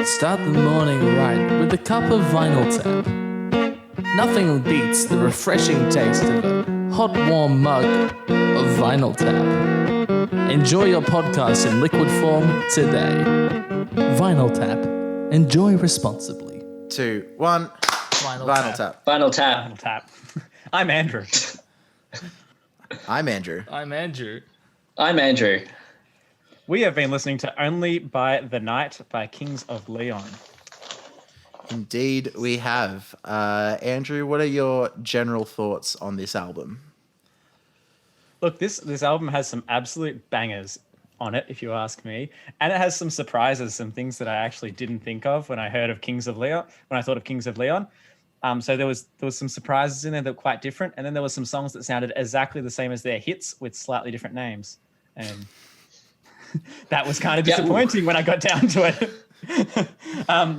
Start the morning right with a cup of Vinyl Tap. Nothing beats the refreshing taste of a hot, warm mug of Vinyl Tap. Enjoy your podcast in liquid form today. Vinyl Tap. Enjoy responsibly. 2, 1. Vinyl Tap. Final tap. Final tap. I'm Andrew. I'm Andrew. I'm Andrew. I'm Andrew. We have been listening to Only by the Night by Kings of Leon. Indeed, we have. Andrew, what are your general thoughts on this album? Look, this album has some absolute bangers on it, if you ask me. And it has some surprises, some things that I actually didn't think of when I heard of Kings of Leon, when I thought of Kings of Leon. So there was some surprises in there that were quite different. And then there were some songs that sounded exactly the same as their hits with slightly different names. And that was kind of disappointing when I got down to it.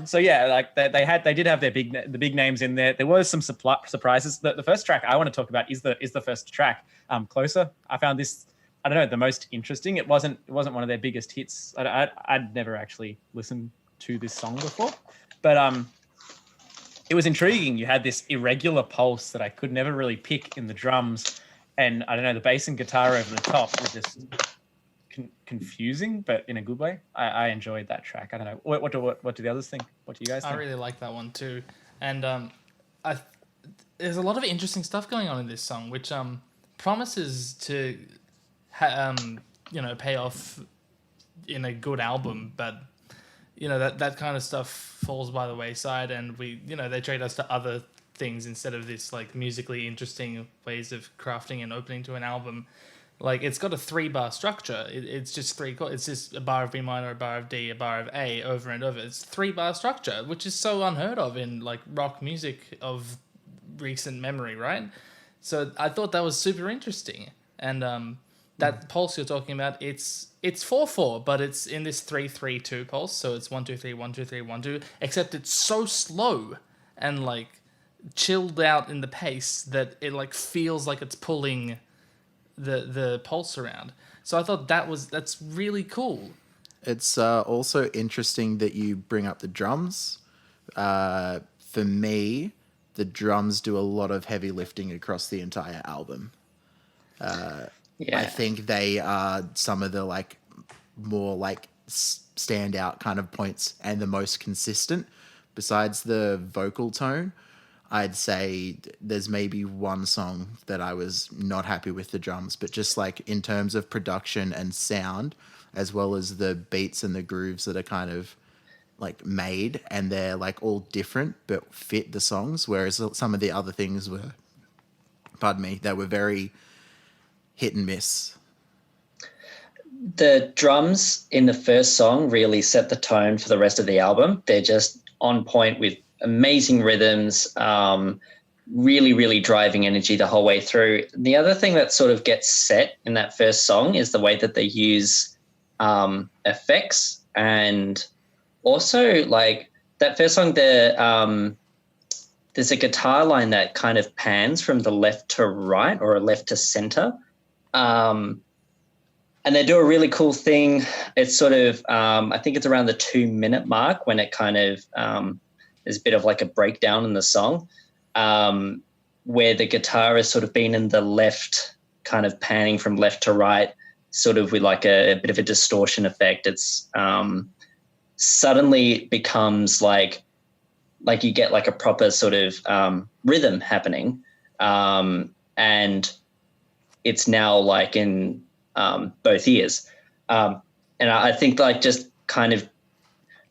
So yeah, like they did have the big names in there. There was some surprises. The first track I want to talk about is the first track, Closer. I found this, I don't know, the most interesting. It wasn't one of their biggest hits. I'd never actually listened to this song before, but it was intriguing. You had this irregular pulse that I could never really pick in the drums, and I don't know, the bass and guitar over the top were just confusing, but in a good way. I enjoyed that track. I don't know. What do the others think? What do you guys think? I really like that one too, and there's a lot of interesting stuff going on in this song, which promises to pay off in a good album, but that kind of stuff falls by the wayside, and they trade us to other things instead of this like musically interesting ways of crafting and opening to an album. Like, it's got a 3-bar structure. It's just three chords. It's just a bar of B minor, a bar of D, a bar of A, over and over. It's 3-bar structure, which is so unheard of in like rock music of recent memory, right? So I thought that was super interesting. And that pulse you're talking about, it's 4/4, but it's in this 3/3/2 pulse. So it's 1 2 3 1 2 3 1 2. Except it's so slow and like chilled out in the pace that it like feels like it's pulling the pulse around. So I thought that's really cool. It's also interesting that you bring up the drums. For me, the drums do a lot of heavy lifting across the entire album. I think they are some of the like more like standout kind of points and the most consistent. Besides the vocal tone, I'd say there's maybe one song that I was not happy with the drums, but just like in terms of production and sound, as well as the beats and the grooves that are kind of like made, and they're like all different but fit the songs, whereas some of the other things were, they were very hit and miss. The drums in the first song really set the tone for the rest of the album. They're just on point with amazing rhythms, really, really driving energy the whole way through. The other thing that sort of gets set in that first song is the way that they use effects, and also like that first song, there's a guitar line that kind of pans from the left to right or left to center. And they do a really cool thing. It's sort of, I think it's around the 2-minute mark when it kind of, there's a bit of like a breakdown in the song, where the guitar has sort of been in the left, kind of panning from left to right, sort of with like a bit of a distortion effect. It's suddenly becomes like you get like a proper sort of rhythm happening, and it's now like in both ears, and I think like just kind of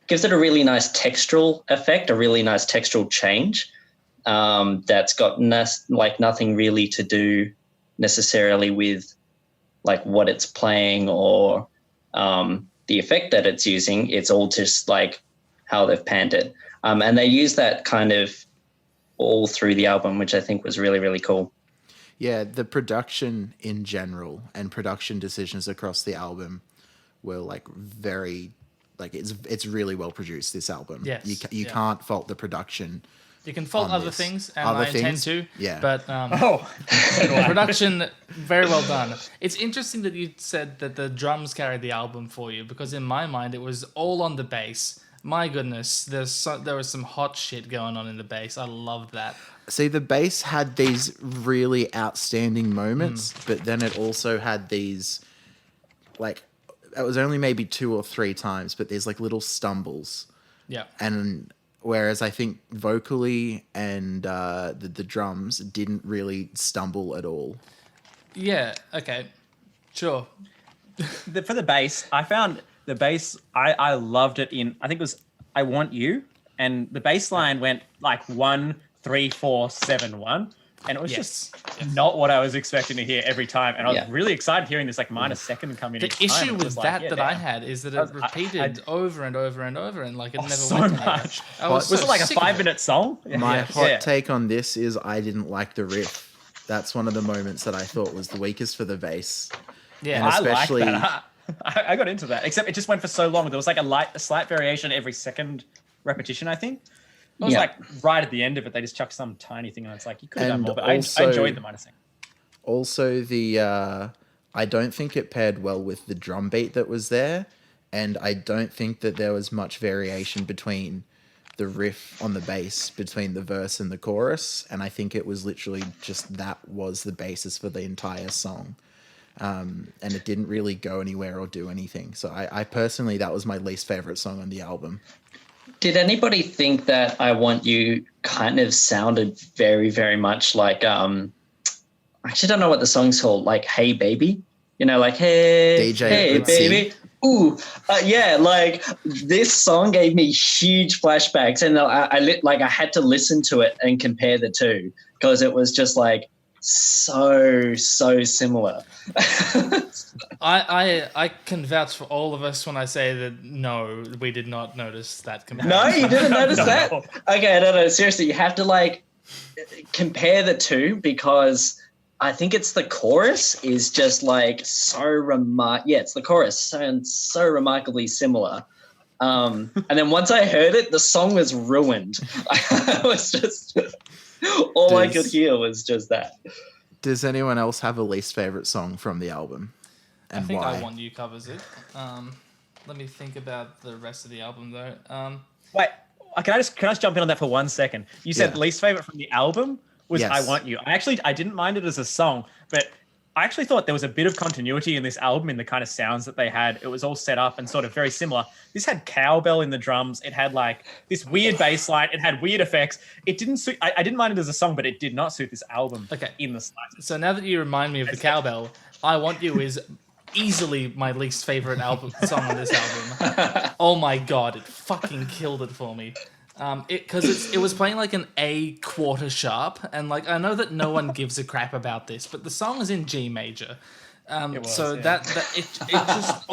gives it a really nice textural effect, a really nice textural change, that's got nothing really to do necessarily with like what it's playing or the effect that it's using. It's all just like how they've panned it. And they use that kind of all through the album, which I think was really, really cool. Yeah, the production in general and production decisions across the album were like very... like it's really well produced, this album. Yes, you can't fault the production. You can fault other things, and other I intend things, to. Yeah. But the production, very well done. It's interesting that you said that the drums carried the album for you, because in my mind it was all on the bass. My goodness, there was some hot shit going on in the bass. I loved that. See, the bass had these really outstanding moments, but then it also had these, like, it was only maybe 2 or 3 times, but there's like little stumbles. Yeah. And whereas I think vocally and the drums didn't really stumble at all. Yeah. Okay. Sure. For the bass, I found the bass, I loved it in, I think it was I Want You, and the bass line went like 1, 3, 4, 7, 1. And it was just not what I was expecting to hear every time. And I was really excited hearing this like minor second come in. The issue with that I had is that it repeated over and over and over, and like it never so went much. Was it like a 5-minute song? My hot take on this is I didn't like the riff. That's one of the moments that I thought was the weakest for the bass. Yeah, and especially, I like that. I got into that, except it just went for so long. There was like a slight variation every second repetition, I think. It was like right at the end of it, they just chucked some tiny thing, and it's like you could have done more. But I enjoyed the minor thing. Also, I don't think it paired well with the drum beat that was there, and I don't think that there was much variation between the riff on the bass between the verse and the chorus. And I think it was literally just that was the basis for the entire song. And it didn't really go anywhere or do anything. So I personally, that was my least favorite song on the album. Did anybody think that I Want You kind of sounded very, very much like, I actually don't know what the song's called, like Hey Baby? You know, like, hey, DJ hey Ötzi. baby. Ooh, yeah, like this song gave me huge flashbacks, and I had to listen to it and compare the two because it was just like so similar. I can vouch for all of us when I say that no, we did not notice that comparison. No, you didn't notice No. that? Okay, no, seriously, you have to like compare the two because I think it's the chorus is just like so it's the chorus sounds so remarkably similar. And then once I heard it, the song was ruined. I was just all I could hear was just that. Does anyone else have a least favorite song from the album? I And think why? I Want You covers it. Let me think about the rest of the album though. Wait, can I just jump in on that for 1 second? You said Yeah. least favorite from the album was Yes. I Want You. I didn't mind it as a song, but I actually thought there was a bit of continuity in this album in the kind of sounds that they had. It was all set up and sort of very similar. This had cowbell in the drums. It had like this weird bass line. It had weird effects. It didn't suit. I didn't mind it as a song, but it did not suit this album. Okay. In the slightest. So now that you remind me of the cowbell, I Want You is easily my least favorite song on this album. Oh my god, it fucking killed it for me. Because it was playing like an A quarter sharp, and like I know that no one gives a crap about this, but the song is in G major. That it just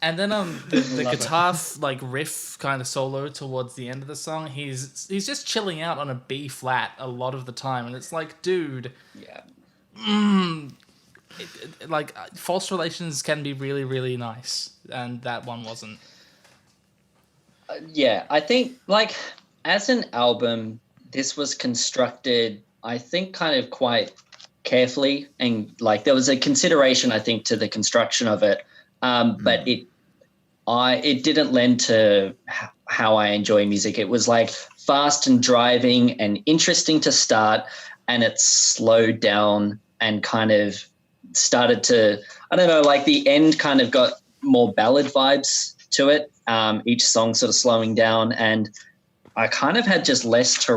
and then the guitar like riff kind of solo towards the end of the song, he's just chilling out on a B flat a lot of the time, and it's like, dude, like False Relations can be really, really nice, and that one wasn't. Yeah, I think like as an album, this was constructed, I think, kind of quite carefully, and like there was a consideration, I think, to the construction of it, but it didn't lend to how I enjoy music. It was like fast and driving and interesting to start, and it slowed down and kind of started to, I don't know, like the end kind of got more ballad vibes to it. Each song sort of slowing down, and I kind of had just less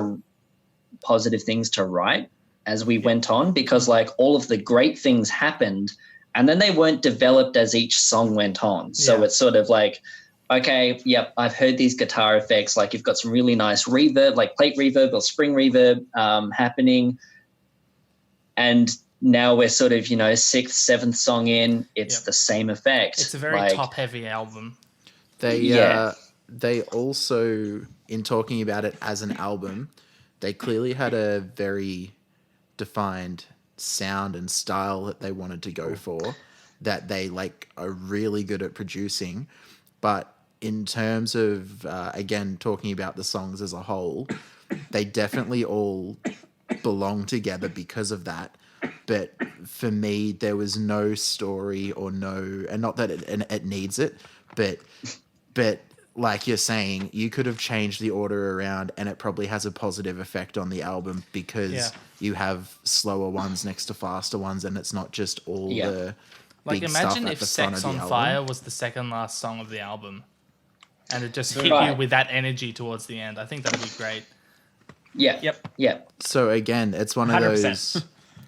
positive things to write as we went on, because like all of the great things happened and then they weren't developed as each song went on. So it's sort of like, okay, yep, I've heard these guitar effects. Like you've got some really nice reverb, like plate reverb or spring reverb happening. And now we're sort of, 6th, 7th song in, it's the same effect. It's a very top heavy album. They also, in talking about it as an album, they clearly had a very defined sound and style that they wanted to go for, that they like are really good at producing. But in terms of, again, talking about the songs as a whole, they definitely all belong together because of that. But for me, there was no story or and not that it needs it, but but like you're saying, you could have changed the order around and it probably has a positive effect on the album because you have slower ones next to faster ones and it's not just all the Like, big stuff imagine at if the front Sex of the on album. Fire was the second last song of the album and it just hit you Right. with that energy towards the end. I think that'd be great. Yeah. Yep. Yeah. So again, it's one of 100%. those,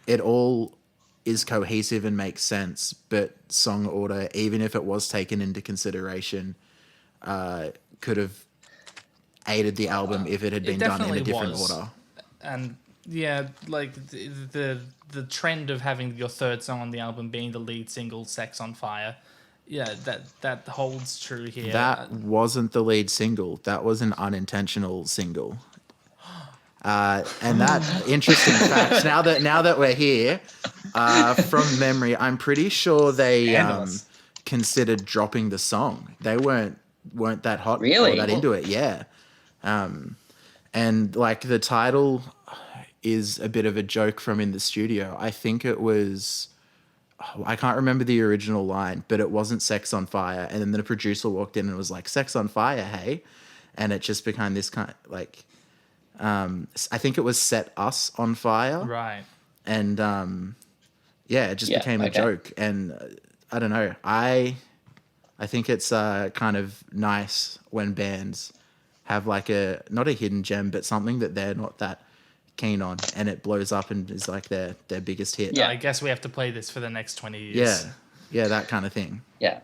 it all is cohesive and makes sense, but song order, even if it was taken into consideration, could have aided the album if it had been done in a definitely different was. order. And yeah, like the trend of having your third song on the album being the lead single, "Sex on Fire," yeah, that holds true here. That wasn't the lead single. That was an unintentional single. And that interesting fact. Now that we're here, from memory, I'm pretty sure they Scandalous. considered dropping the song. They weren't that hot Really? or that into it. Yeah. And like the title is a bit of a joke from in the studio. I think it was, I can't remember the original line, but it wasn't "Sex on Fire." And then the producer walked in and was like, "Sex on Fire, hey," and it just became this kind of like, I think it was "Set Us on Fire," Right. and yeah, it just became a joke. And I don't know, I think it's kind of nice when bands have like not a hidden gem, but something that they're not that keen on, and it blows up and is like their biggest hit. Yeah. I guess we have to play this for the next 20 years. Yeah, that kind of thing. Yeah.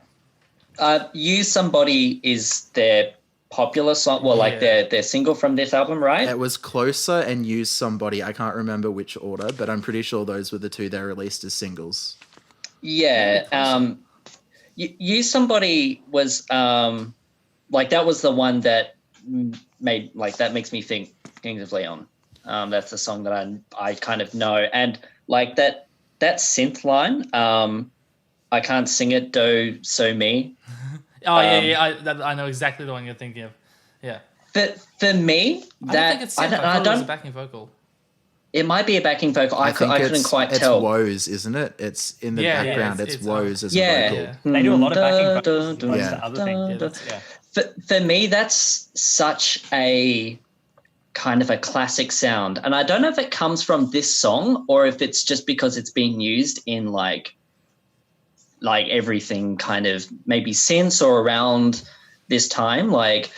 Use Somebody is their popular song. Well, like their single from this album, right? It was Closer and Use Somebody. I can't remember which order, but I'm pretty sure those were the two they released as singles. Yeah. Use Somebody was like that was the one that made like that makes me think Kings of Leon. That's the song that I kind of know, and like that synth line. I can't sing it, do so me. Oh I know exactly the one you're thinking of. Yeah. For me, I don't think it's synth. I thought it was a backing vocal. It might be a backing vocal. I couldn't quite tell. It's Woes, isn't it? It's in the background. It's Woes as a vocal. Yeah. They do a lot of backing vocals. Dun, Most of the other things. Yeah. For me, that's such a kind of a classic sound. And I don't know if it comes from this song or if it's just because it's being used in like everything kind of maybe since or around this time. Like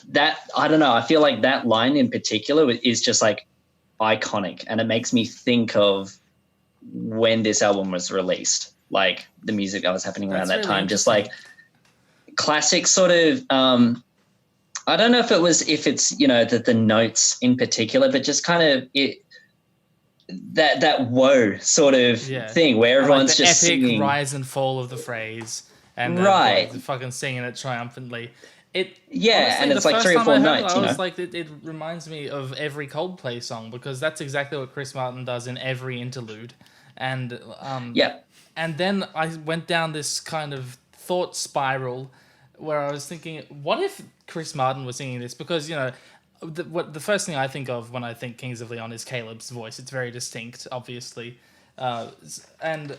that, I don't know. I feel like that line in particular is just like iconic, and it makes me think of when this album was released, like the music that was happening around that time, just like classic sort of, I don't know if it's, you know, the notes in particular, but just kind of that whoa sort of thing where everyone's like the just epic singing. rise and fall of the phrase, and Right. fucking singing it triumphantly. Honestly, and it's the like first 3 or time 4 I heard it, notes. I You was know? like, it reminds me of every Coldplay song, because that's exactly what Chris Martin does in every interlude, and and then I went down this kind of thought spiral where I was thinking, what if Chris Martin was singing this? Because, you know, the first thing I think of when I think Kings of Leon is Caleb's voice. It's very distinct, obviously, and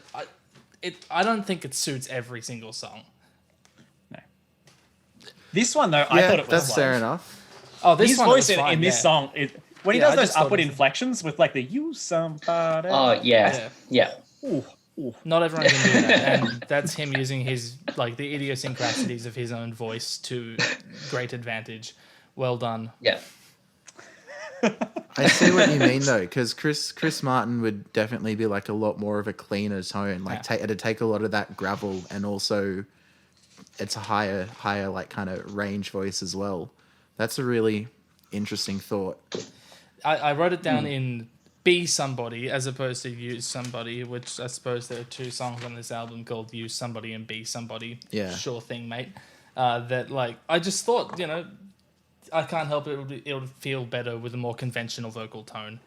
I don't think it suits every single song. No. This one though, I thought it was that's fair enough. Oh, this his one voice was fine, in this song, when he Yeah, does I those just thought upward it was- inflections with like the "you somebody." Oh yeah. Ooh, ooh. Not everyone can do that, and that's him using his like the idiosyncrasies of his own voice to great advantage. Well done. Yeah. I see what you mean though, because Chris Martin would definitely be like a lot more of a cleaner tone. Like it'd take a lot of that gravel, and also it's a higher like kind of range voice as well. That's a really interesting thought. I wrote it down in Be Somebody as opposed to Use Somebody, which I suppose there are two songs on this album called Use Somebody and Be Somebody. Yeah. Sure thing, mate. That like I just thought, you know, I can't help it. It would feel better with a more conventional vocal tone.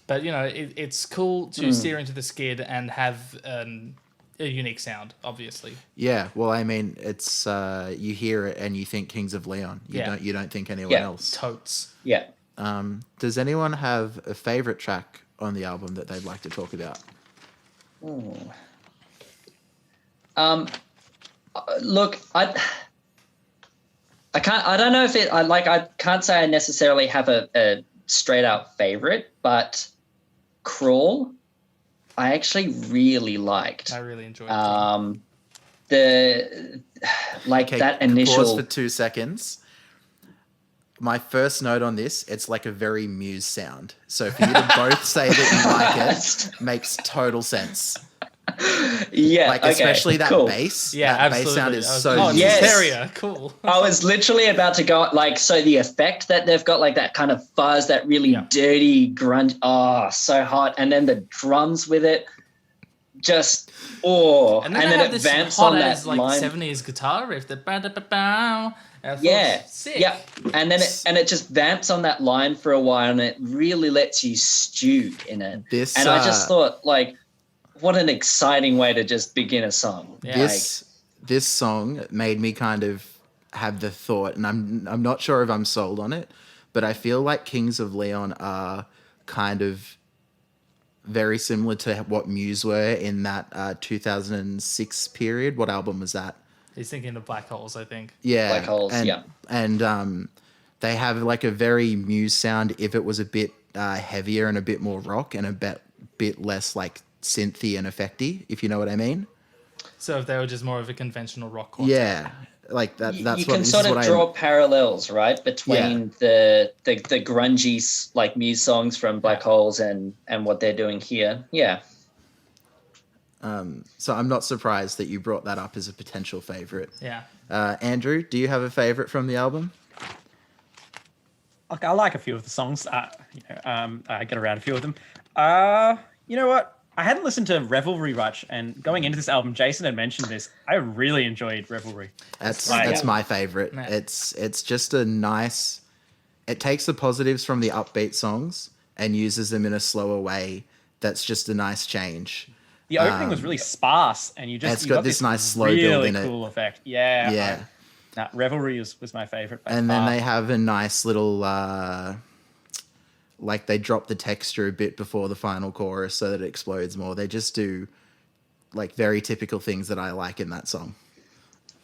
But, you know, it's cool to steer into the skid and have a unique sound, obviously. Yeah, well, I mean, it's you hear it and you think Kings of Leon. You don't think anyone else. Totes. Yeah. Does anyone have a favorite track on the album that they'd like to talk about? Look, I don't know if I can't say I necessarily have a straight out favorite, but Crawl, I actually really liked. I really enjoyed it. That initial. Pause for 2 seconds. My first note on this, it's like a very Muse sound. So for you to both say that you like it makes total sense. Yeah, like especially that cool. bass. Yeah, that absolutely. bass sound is so. Oh, Muse. yes. Hysteria, cool. I was literally about to go so the effect that they've got, like that kind of fuzz, that really dirty grunge. Oh, so hot, and then the drums with it, just and then it vamps on that like line. 70s guitar riff. The ba-da-ba-bow. Sick. Yeah, and then it just vamps on that line for a while, and it really lets you stew in it. I just thought, like, what an exciting way to just begin a song. Yeah. This song made me kind of have the thought, and I'm not sure if I'm sold on it, but I feel like Kings of Leon are kind of very similar to what Muse were in that 2006 period. What album was that? He's thinking of Black Holes, I think. Yeah. Black Holes, And they have like a very Muse sound if it was a bit heavier and a bit more rock and a bit less like synthy and effecty, if you know what I mean. So if they were just more of a conventional rock quartet. Yeah. Like that. That's you what can sort of draw parallels, right, between the grungy like Muse songs from Black Holes and what they're doing here. Yeah. So I'm not surprised that you brought that up as a potential favorite. Yeah. Andrew, do you have a favorite from the album? I like a few of the songs. I get around a few of them. You know what? I hadn't listened to Revelry much, and going into this album, Jason had mentioned this. I really enjoyed Revelry. That's my favorite. Yeah. It's just a nice. It takes the positives from the upbeat songs and uses them in a slower way. That's just a nice change. The opening was really sparse, and you got this nice slow really build in it. Cool effect. Yeah. Yeah. Revelry was my favorite. And then they have a nice little, like they drop the texture a bit before the final chorus so that it explodes more. They just do like very typical things that I like in that song.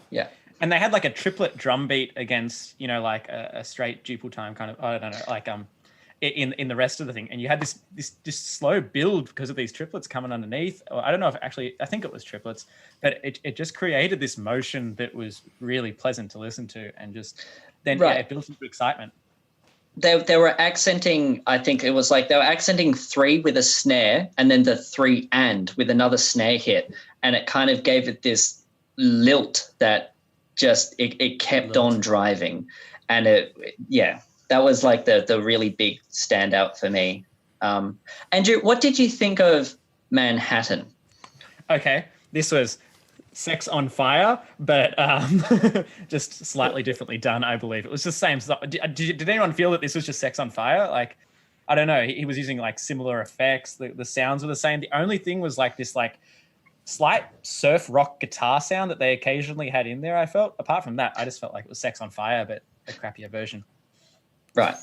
Yeah. And they had like a triplet drum beat against, like a straight duple time kind of, I don't know, like in the rest of the thing. And you had this slow build because of these triplets coming underneath. Or I don't know if I think it was triplets, but it just created this motion that was really pleasant to listen to, and just then it built into excitement. They were accenting, I think it was like they were accenting 3 with a snare and then the 3 with another snare hit. And it kind of gave it this lilt that just, it kept on driving. And that was like the really big standout for me. Andrew, what did you think of Manhattan? Okay, this was Sex on Fire, but just slightly differently done, I believe. It was the same stuff. Did anyone feel that this was just Sex on Fire? Like, I don't know. He was using like similar effects. The sounds were the same. The only thing was like this like slight surf rock guitar sound that they occasionally had in there, I felt. Apart from that, I just felt like it was Sex on Fire, but a crappier version. Right.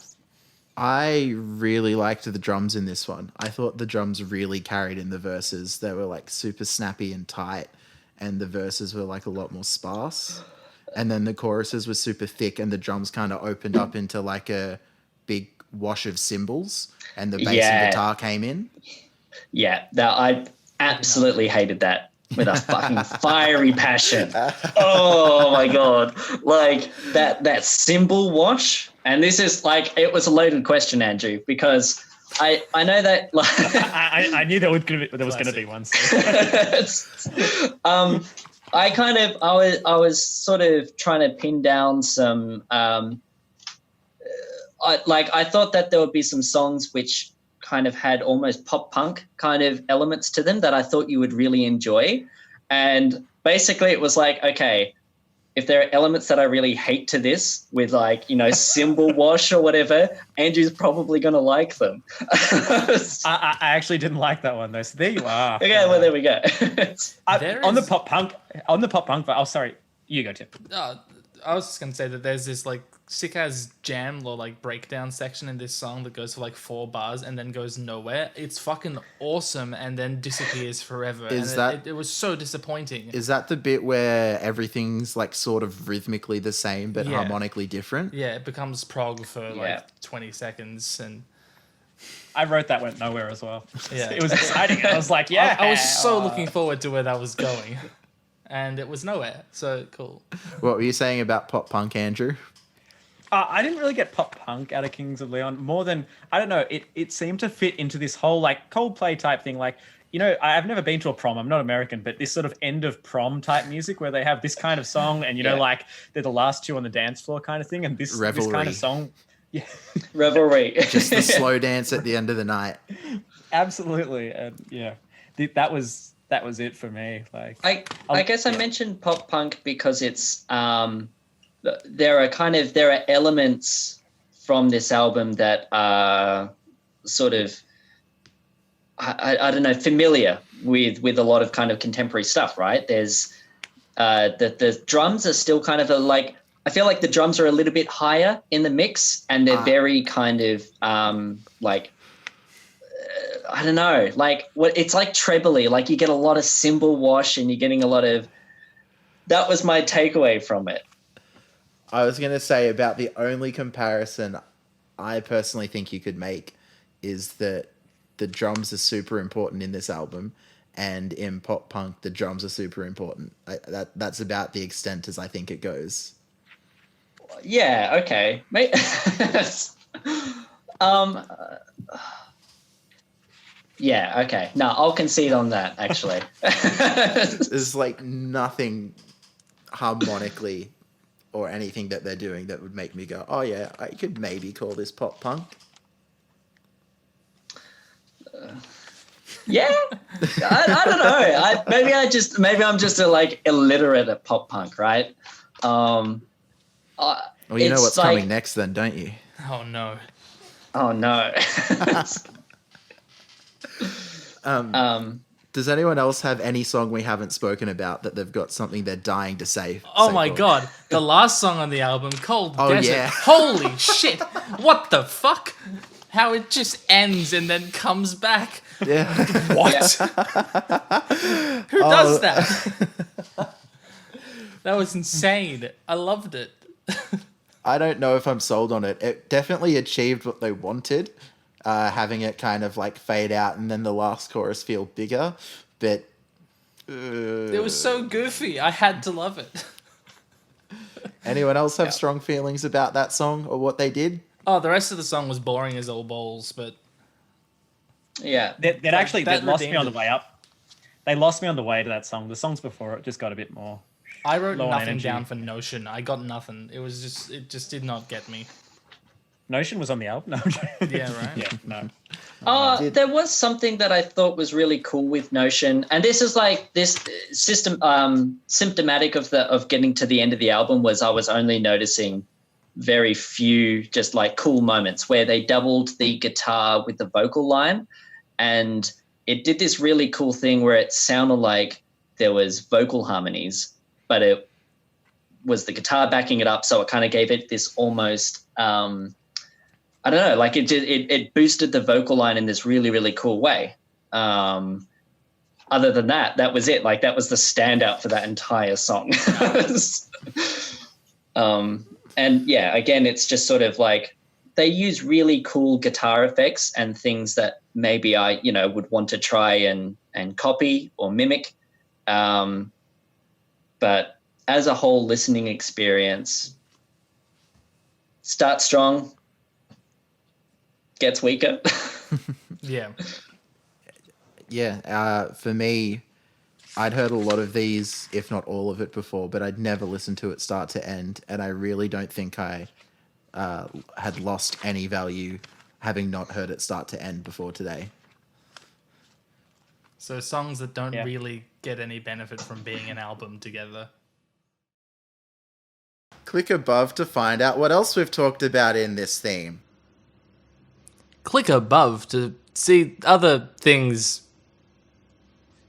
I really liked the drums in this one. I thought the drums really carried in the verses. They were like super snappy and tight, and the verses were like a lot more sparse. And then the choruses were super thick, and the drums kind of opened up into like a big wash of cymbals, and the bass and guitar came in. Yeah, I absolutely hated that with a fucking fiery passion. Oh my God. Like that cymbal wash. And this is like, it was a loaded question, Andrew, because I know that like I knew there was going to be one. So. I was sort of trying to pin down some I thought that there would be some songs which kind of had almost pop punk kind of elements to them that I thought you would really enjoy. And basically it was like, okay, if there are elements that I really hate to this with like, cymbal wash or whatever, Andrew's probably going to like them. I actually didn't like that one though. So there you are. Okay, well, there we go. On the pop punk, oh, sorry, you go, Tim. I was just gonna say that there's this like sick ass jam or like breakdown section in this song that goes for like 4 bars and then goes nowhere. It's fucking awesome and then disappears forever. Is and that- it was so disappointing. Is that the bit where everything's like sort of rhythmically the same but Yeah. harmonically different? Yeah, it becomes prog for Yeah. like 20 seconds and I wrote that went nowhere as well. Yeah. It was exciting. I was like, yeah. I was so looking forward to where that was going. And it was nowhere. So cool. What were you saying about pop punk, Andrew? I didn't really get pop punk out of Kings of Leon more than, I don't know, it seemed to fit into this whole like Coldplay type thing. Like, you know, I've never been to a prom. I'm not American, but this sort of end of prom type music where they have this kind of song and, you know, Yeah. like they're the last two on the dance floor kind of thing. And this kind Revelry. of song. Yeah, Revelry. Just the slow dance at the end of the night. absolutely. And yeah, that was it for me. Like, I guess I mentioned pop punk because it's there are elements from this album that are sort of I don't know, familiar with a lot of kind of contemporary stuff, right? There's the drums are still kind of I feel like the drums are a little bit higher in the mix and they're very kind of like I don't know, like it's like trebly, like you get a lot of cymbal wash and you're getting a lot of. That was my takeaway from it. I was going to say about the only comparison I personally think you could make is that the drums are super important in this album, and in pop punk the drums are super important. That's about the extent as I think it goes. Yeah. Okay. Yeah. Okay. No, I'll concede on that. Actually. There's like nothing harmonically or anything that they're doing that would make me go, oh yeah, I could maybe call this pop punk. Yeah. I don't know. Maybe I'm just a like illiterate at pop punk, right? Well, you know It's what's like- coming next then, don't you? Oh no. Oh no. Does anyone else have any song we haven't spoken about that they've got something they're dying to say? Oh say my for? god, the last song on the album, Cold Oh, Desert. yeah. Holy shit. What the fuck? How it just ends and then comes back. Yeah. What? Who does that? That was insane. I loved it. I don't know if I'm sold on it. It definitely achieved what they wanted, having it kind of like fade out and then the last chorus feel bigger. But It was so goofy. I had to love it. anyone else have strong feelings about that song or what they did? Oh, the rest of the song was boring as all balls, but Yeah. that actually that they lost me on the redeemed way up. They lost me on the way to that song. The songs before it just got a bit more. I wrote Low on nothing energy. down for Notion. I got nothing. It just did not get me. Notion was on the album. No. Yeah, right. Yeah, no. There was something that I thought was really cool with Notion, and this is like this symptomatic of getting to the end of the album was I was only noticing very few just like cool moments where they doubled the guitar with the vocal line, and it did this really cool thing where it sounded like there was vocal harmonies, but it was the guitar backing it up, so it kind of gave it this almost I don't know, like it boosted the vocal line in this really, really cool way. Other than that, that was it. Like that was the standout for that entire song. And yeah, again, it's just sort of like they use really cool guitar effects and things that maybe I, would want to try and copy or mimic. But as a whole listening experience, start strong, gets weaker. Yeah. Yeah, for me, I'd heard a lot of these, if not all of it before, but I'd never listened to it start to end, and I really don't think I had lost any value having not heard it start to end before today. So songs that don't Yeah. really get any benefit from being an album together. Click above to find out what else we've talked about in this theme. Click above to see other things